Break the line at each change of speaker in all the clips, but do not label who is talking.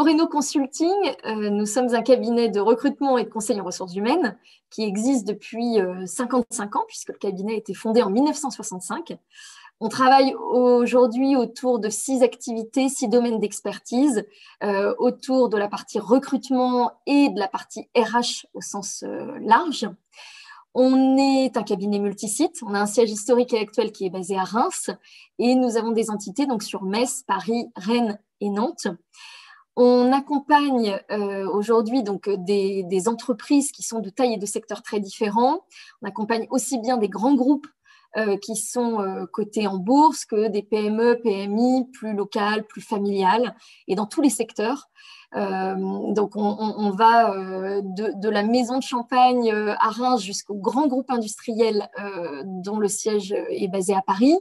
Moreno Consulting, nous sommes un cabinet de recrutement et de conseil en ressources humaines qui existe depuis 55 ans, puisque le cabinet a été fondé en 1965. On travaille aujourd'hui autour de 6 activités, 6 domaines d'expertise, autour de la partie recrutement et de la partie RH au sens large. On est un cabinet multisite, on a un siège historique et actuel qui est basé à Reims et nous avons des entités donc sur Metz, Paris, Rennes et Nantes. On accompagne aujourd'hui donc des entreprises qui sont de taille et de secteurs très différents. On accompagne aussi bien des grands groupes qui sont cotés en bourse que des PME, PMI, plus locales, plus familiales et dans tous les secteurs. Donc on va de la maison de champagne à Reims jusqu'aux grands groupes industriels dont le siège est basé à Paris.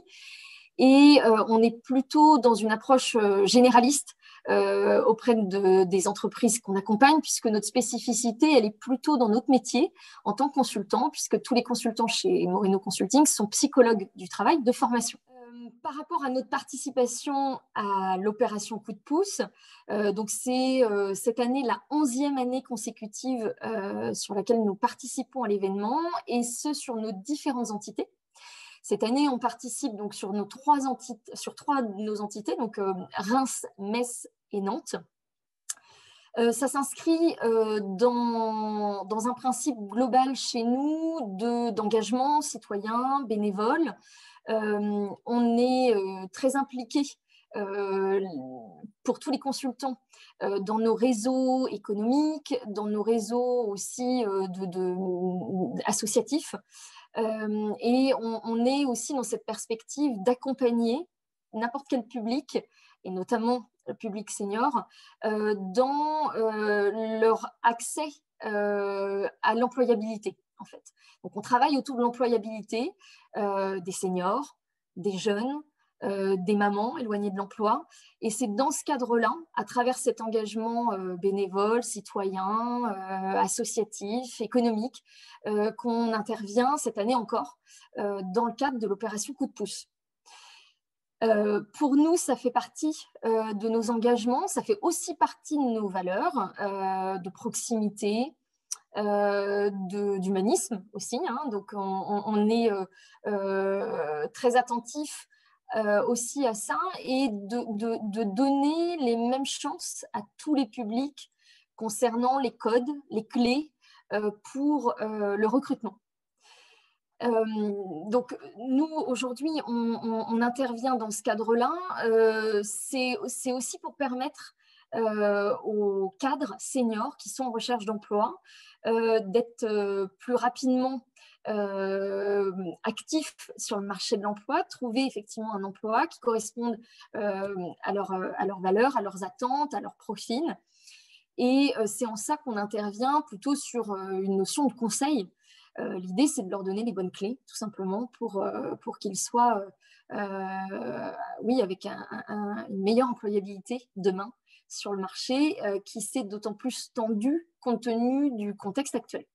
Et on est plutôt dans une approche généraliste auprès des entreprises qu'on accompagne, puisque notre spécificité, elle est plutôt dans notre métier en tant que consultant, puisque tous les consultants chez Moreno Consulting sont psychologues du travail de formation. Par rapport à notre participation à l'opération Coup de pouce, donc c'est cette année la 11e année consécutive sur laquelle nous participons à l'événement, et ce sur nos différentes entités. Cette année, on participe donc sur trois de nos entités, donc Reims, Metz et Nantes. Ça s'inscrit dans un principe global chez nous d'engagement citoyen, bénévole. On est très impliqué pour tous les consultants dans nos réseaux économiques, dans nos réseaux aussi associatifs. Et on est aussi dans cette perspective d'accompagner n'importe quel public, et notamment le public senior, dans leur accès à l'employabilité, en fait. Donc, on travaille autour de l'employabilité des seniors, des jeunes, des mamans éloignées de l'emploi. Et c'est dans ce cadre-là, à travers cet engagement bénévole, citoyen, associatif, économique, qu'on intervient cette année encore dans le cadre de l'opération Coup de pouce. Pour nous, ça fait partie de nos engagements, ça fait aussi partie de nos valeurs de proximité, d'humanisme aussi. Hein. Donc, on est très attentif aussi à ça et de donner les mêmes chances à tous les publics concernant les codes, les clés pour le recrutement. Donc, nous, aujourd'hui, on intervient dans ce cadre-là. C'est aussi pour permettre aux cadres seniors qui sont en recherche d'emploi d'être plus rapidement actifs sur le marché de l'emploi, trouver effectivement un emploi qui corresponde à leurs valeurs, à leurs attentes, à leur profil. Et c'est en ça qu'on intervient plutôt sur une notion de conseil. L'idée, c'est de leur donner les bonnes clés, tout simplement, pour qu'ils soient, avec une meilleure employabilité demain sur le marché, qui s'est d'autant plus tendu compte tenu du contexte actuel.